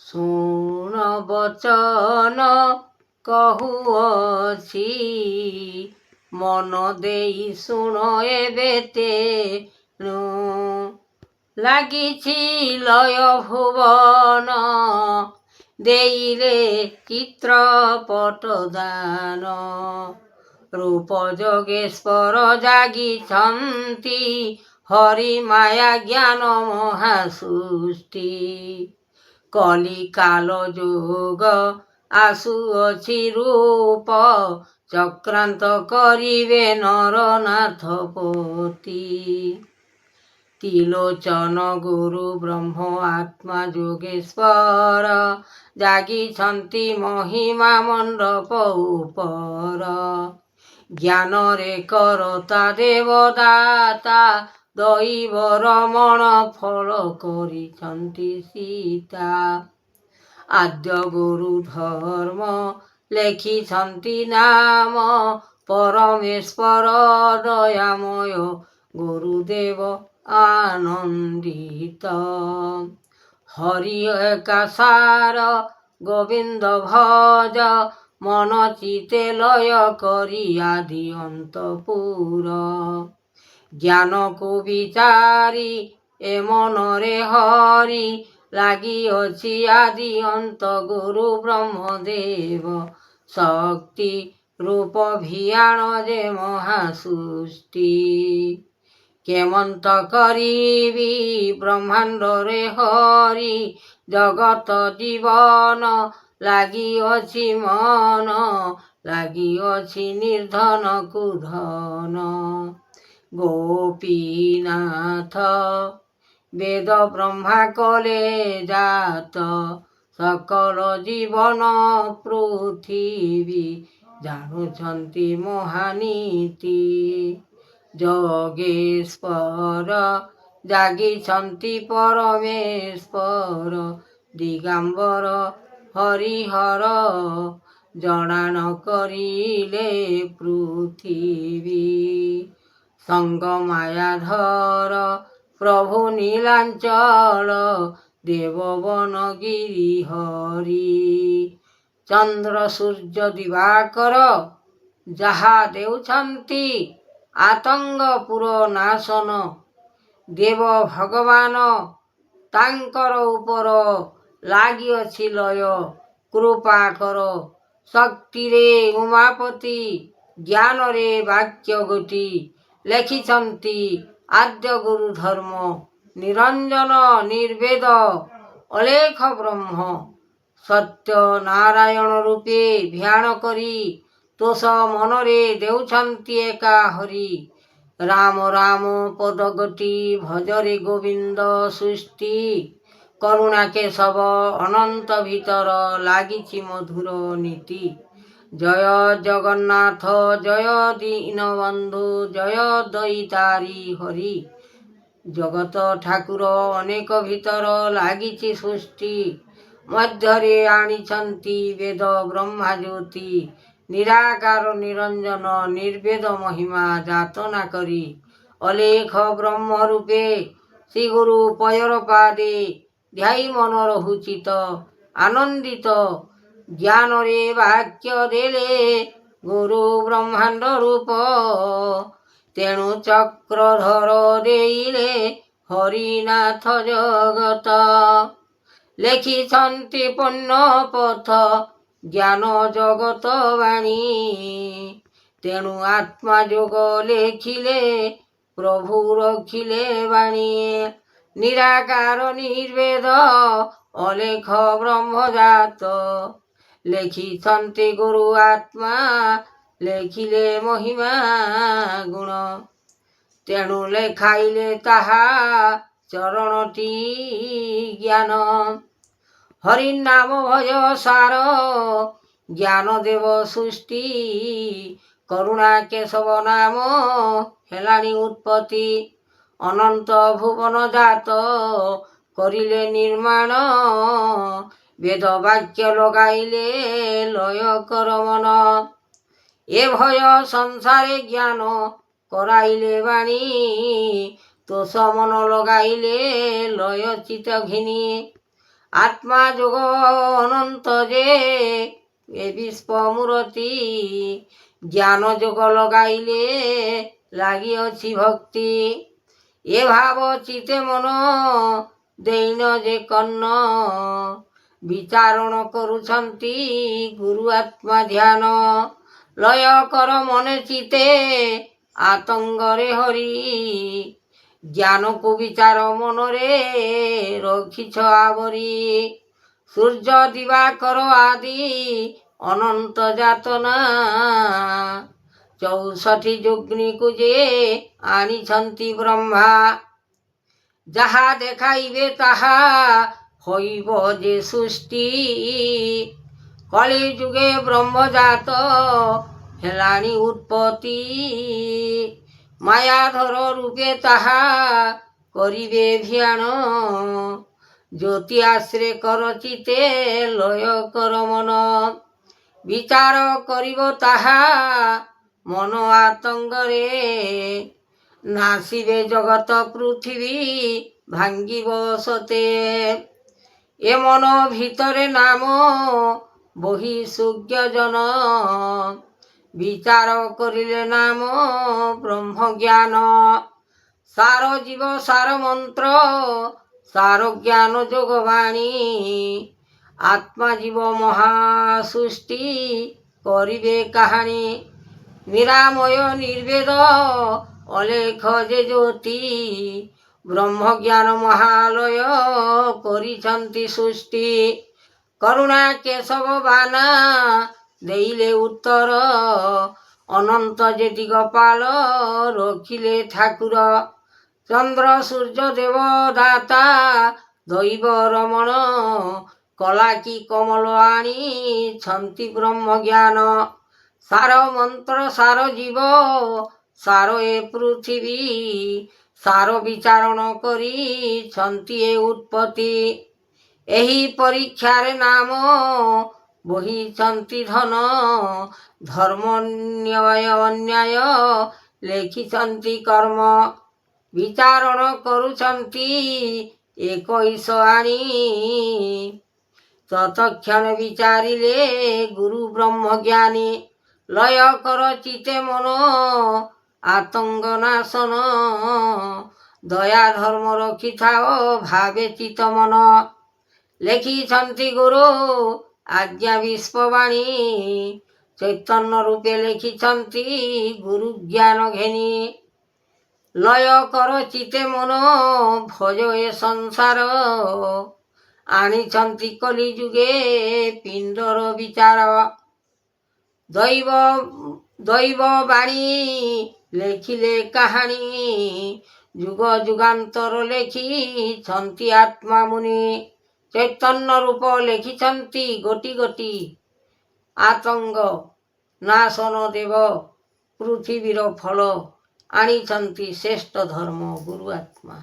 ଶୁଣ ବଚନ କହୁଅଛି, ମନ ଦେଇ ଶୁଣ ଏବେ ତେଣୁ। ଲାଗିଛି ଲୟ ଭୁବନ, ଦେଇରେ ଚିତ୍ରପଟ ଦାନ। ରୂପ ଯୋଗେଶ୍ୱର ଜାଗିଛନ୍ତି, ହରି ମାୟା ଜ୍ଞାନ ମହାସୃଷ୍ଟି। କଲିକାଲ ଯୋଗ ଆସୁଅଛି ରୂପ, ଚକ୍ରାନ୍ତ କରିବେ ନରନାଥପତି। ତ୍ରିଲୋଚନ ଗୁରୁ ବ୍ରହ୍ମ ଆତ୍ମା ଯୋଗେଶ୍ୱର, ଜାଗିଛନ୍ତି ମହିମା ମଣ୍ଡପ ଉପର। ଜ୍ଞାନରେ କରତା ଦେବଦାତା, ଦୈବ ରମଣ ଫଳ କରିଛନ୍ତି ସୀତା। ଆଦ୍ୟ ଗୁରୁ ଧର୍ମ ଲେଖିଛନ୍ତି ନାମ, ପରମେଶ୍ୱର ଦୟାମୟ ଗୁରୁଦେବ ଆନନ୍ଦିତ। ହରି ଏକା ସାର ଗୋବିନ୍ଦ ଭଜ, ମନ ଚିତେ ଲୟ କରି ଆଦି ଅନ୍ତ ପୁର। ଜ୍ଞାନକୁ ବିଚାରି ଏ ମନରେ ହରି, ଲାଗିଅଛି ଆଦି ଅନ୍ତ ଗୁରୁ ବ୍ରହ୍ମଦେବ ଶକ୍ତି। ରୂପ ଭିଆଣ ଯେ ମହାସୃଷ୍ଟି, କେମନ୍ତ କରିବି ବ୍ରହ୍ମାଣ୍ଡରେ ହରି। ଜଗତ ଜୀବନ ଲାଗିଅଛି ମନ, ଲାଗିଅଛି ନିର୍ଧନକୁ ଧନ। ଗୋପୀନାଥ ବେଦ ବ୍ରହ୍ମା କଲେ ଜାତ, ସକଳ ଜୀବନ ପୃଥିବୀ ଜାଣୁଛନ୍ତି ମହାନୀତି। ଯୋଗେଶ୍ୱର ଜାଗିଛନ୍ତି ପରମେଶ୍ୱର, ଦିଗମ୍ବର ହରିହର ଜଣାଣ କରିଲେ ପୃଥିବୀ। ସଙ୍ଗ ମାୟାଧର ପ୍ରଭୁ ନୀଳାଞ୍ଚଳ, ଦେବବନ ଗିରିହରି। ଚନ୍ଦ୍ର ସୂର୍ଯ୍ୟ ଦିବାକର ଯାହା ଦେଉଛନ୍ତି, ଆତଙ୍ଗ ପୁର ନାଶନ। ଦେବ ଭଗବାନ ତାଙ୍କର ଉପର ଲାଗିଅଛି ଲୟ। କୃପା କର ଶକ୍ତିରେ ଉମାପତି, ଜ୍ଞାନରେ ବାକ୍ୟ ଗୋଟି। ଲେଖିଛନ୍ତି ଆଦ୍ୟ ଗୁରୁ ଧର୍ମ, ନିରଞ୍ଜନ ନିର୍ବେଦ ଅଲେଖ ବ୍ରହ୍ମ। ସତ୍ୟ ନାରାୟଣ ରୂପେ ଭିଆଣ କରି, ତୋଷ ମନରେ ଦେଉଛନ୍ତି ଏକା ହରି। ରାମ ରାମ ପଦ ଗୋଟି, ଭଜରେ ଗୋବିନ୍ଦ ସୃଷ୍ଟି। କରୁଣା କେଶବ ଅନନ୍ତ ଭିତର, ଲାଗିଛି ମଧୁର ନୀତି। ଜୟ ଜଗନ୍ନାଥ ଜୟ ଦୀନବନ୍ଧୁ, ଜୟ ଦଇତାରି ହରି। ଜଗତ ଠାକୁର ଅନେକ ଭିତର, ଲାଗିଛି ସୃଷ୍ଟି। ମଧ୍ୟରେ ଆଣିଛନ୍ତି ବେଦ ବ୍ରହ୍ମା ଜ୍ୟୋତି। ନିରାକାର ନିରଞ୍ଜନ ନିର୍ବେଦ ମହିମା ଯାତନା କରି, ଅଲେଖ ବ୍ରହ୍ମ ରୂପେ ଶ୍ରୀଗୁରୁ ପୟର ପାଦେ। ଧ୍ୟାଇ ମନ ରହୁଚିତ ଆନନ୍ଦିତ, ଜ୍ଞାନରେ ବାକ୍ୟ ଦେଲେ ଗୁରୁ ବ୍ରହ୍ମାଣ୍ଡ ରୂପ। ତେଣୁ ଚକ୍ରଧର ଦେଇଲେ ହରିନାଥ ଜଗତ। ଲେଖିଛନ୍ତି ପୁଣ୍ୟ ପଥ ଜ୍ଞାନ ଜଗତ ବାଣୀ। ତେଣୁ ଆତ୍ମା ଯୋଗ ଲେଖିଲେ ପ୍ରଭୁ ରଖିଲେ ବାଣୀ। ନିରାକାର ନିର୍ବେଦ ଅଲେଖ ବ୍ରହ୍ମଜାତ, ଲେଖିଛନ୍ତି ଗୁରୁ ଆତ୍ମା ଲେଖିଲେ ମହିମା ଗୁଣ। ତେଣୁ ଲେଖାଇଲେ ତାହା ଚରଣଟି ଜ୍ଞାନ। ହରିନାମ ଭଜ ସାର, ଜ୍ଞାନ ଦେବ ସୃଷ୍ଟି। କରୁଣା କେଶବ ନାମ ହେଲାଣି ଉତ୍ପତ୍ତି। ଅନନ୍ତ ଭୁବନ ଜାତ କରିଲେ ନିର୍ମାଣ। ବେଦ ବାକ୍ୟ ଲଗାଇଲେ ଲୟ କର ମନ। ଏ ଭୟ ସଂସାରେ ଜ୍ଞାନ କରାଇଲେ ବାଣୀ। ତୋଷ ମନ ଲଗାଇଲେ ଲୟ ଚିତ ଘିନି। ଆତ୍ମା ଯୋଗ ଅନନ୍ତ ଯେ ଏ ବିଶ୍ୱ ମୂରତି, ଜ୍ଞାନ ଯୋଗ ଲଗାଇଲେ ଲାଗିଅଛି ଭକ୍ତି। ଏ ଭାବ ଚିତେ ମନ ଦେଇନ ଯେ କର୍ଣ୍ଣ, ବିଚାରଣ କରୁଛନ୍ତି ଗୁରୁ ଆତ୍ମା ଧ୍ୟାନ। ଲୟ କର ମନେ ଚିତେ ଆତଙ୍ଗରେ ହରି, ଜ୍ଞାନକୁ ବିଚାର ମନରେ ରଖିଛ ଆବରି। ସୂର୍ଯ୍ୟ ଦିବାକର ଆଦି ଅନନ୍ତ ଯାତନା, 64 ଯୁଗ୍ନିକୁ ଯେ ଆଣିଛନ୍ତି ବ୍ରହ୍ମା। ଯାହା ଦେଖାଇବେ ତାହା ହୋଇବ ଯେ ସୃଷ୍ଟି, କଳି ଯୁଗେ ବ୍ରହ୍ମଜାତ ହେଲାଣି ଉତ୍ପତ୍ତି। ମାୟାଧର ରୂପେ ତାହା କରିବେ ଭିଆଣ, ଜ୍ୟୋତି ଆଶ୍ରେ କର ଚିତେ ଲୟ କର ମନ। ବିଚାର କରିବ ତାହା ମନ ଆତଙ୍ଗରେ, ନାସିବେ ଜଗତ ପୃଥିବୀ ଭାଙ୍ଗିବ ସତେ। ଏ ମନ ଭିତରେ ନାମ ବହି ସୁଜ୍ଞଜନ, ବିଚାର କରିଲେ ନାମ ବ୍ରହ୍ମଜ୍ଞାନ। ସାର ଜୀବ ସାର ମନ୍ତ୍ର ସାର ଜ୍ଞାନ ଯୋଗବାଣୀ, ଆତ୍ମା ଜୀବ ମହାସୃଷ୍ଟି କରିବେ କାହାଣୀ। ନିରାମୟ ନିର୍ବେଦ ଅଲେଖ ଯେ ଜ୍ୟୋତି, ବ୍ରହ୍ମଜ୍ଞାନ ମହାଲୟ କରିଛନ୍ତି ସୃଷ୍ଟି। କରୁଣା କେଶବ ବାନା ଦେଇଲେ ଉତ୍ତର, ଅନନ୍ତ ଯେ ଦିଗପାଳ ରଖିଲେ ଠାକୁର। ଚନ୍ଦ୍ର ସୂର୍ଯ୍ୟ ଦେବଦାତା ଦୈବ ରମଣ, କଲା କି କମଳ ଆଣିଛନ୍ତି ବ୍ରହ୍ମଜ୍ଞାନ। ସାର ମନ୍ତ୍ର ସାର ଜୀବ ସାର ଏ ପୃଥିବୀ, ସାର ବିଚାରଣ କରିଛନ୍ତି ଏ ଉତ୍ପତ୍ତି। ଏହି ପରୀକ୍ଷାରେ ନାମ ବହିଛନ୍ତି ଧନ, ଧର୍ମ ନ୍ୟାୟ ଅନ୍ୟାୟ ଲେଖିଛନ୍ତି କର୍ମ। ବିଚାରଣ କରୁଛନ୍ତି 21 ଆଣି, ତତକ୍ଷଣ ବିଚାରିଲେ ଗୁରୁ ବ୍ରହ୍ମଜ୍ଞାନୀ। ଲୟ କର ଚିତେ ମନ ଆତଙ୍ଗ ନାଶନ, ଦୟା ଧର୍ମ ରଖିଥାଅ ଭାବେ ଚିତ ମନ। ଲେଖିଛନ୍ତି ଗୁରୁ ଆଜ୍ଞା ବିଶ୍ୱବାଣୀ, ଚୈତନ୍ୟ ରୂପେ ଲେଖିଛନ୍ତି ଗୁରୁ ଜ୍ଞାନ ଘେନି। ଲୟ କର ଚିତେ ମନ ଭଜ ଏ ସଂସାର, ଆଣିଛନ୍ତି କଲି ଯୁଗେ ପିଣ୍ଡର ବିଚାର। ଦୈବ ବାଣୀ ଲେଖିଲେ କାହାଣୀ, ଯୁଗ ଯୁଗାନ୍ତର ଲେଖିଛନ୍ତି ଆତ୍ମା ମୁନି। ଚୈତନ୍ୟ ରୂପ ଲେଖିଛନ୍ତି ଗୋଟି ଗୋଟି, ଆତଙ୍ଗ ନାଶନ ଦେବ ପୃଥିବୀର ଫଳ। ଆଣିଛନ୍ତି ଶ୍ରେଷ୍ଠ ଧର୍ମ ଗୁରୁ ଆତ୍ମା।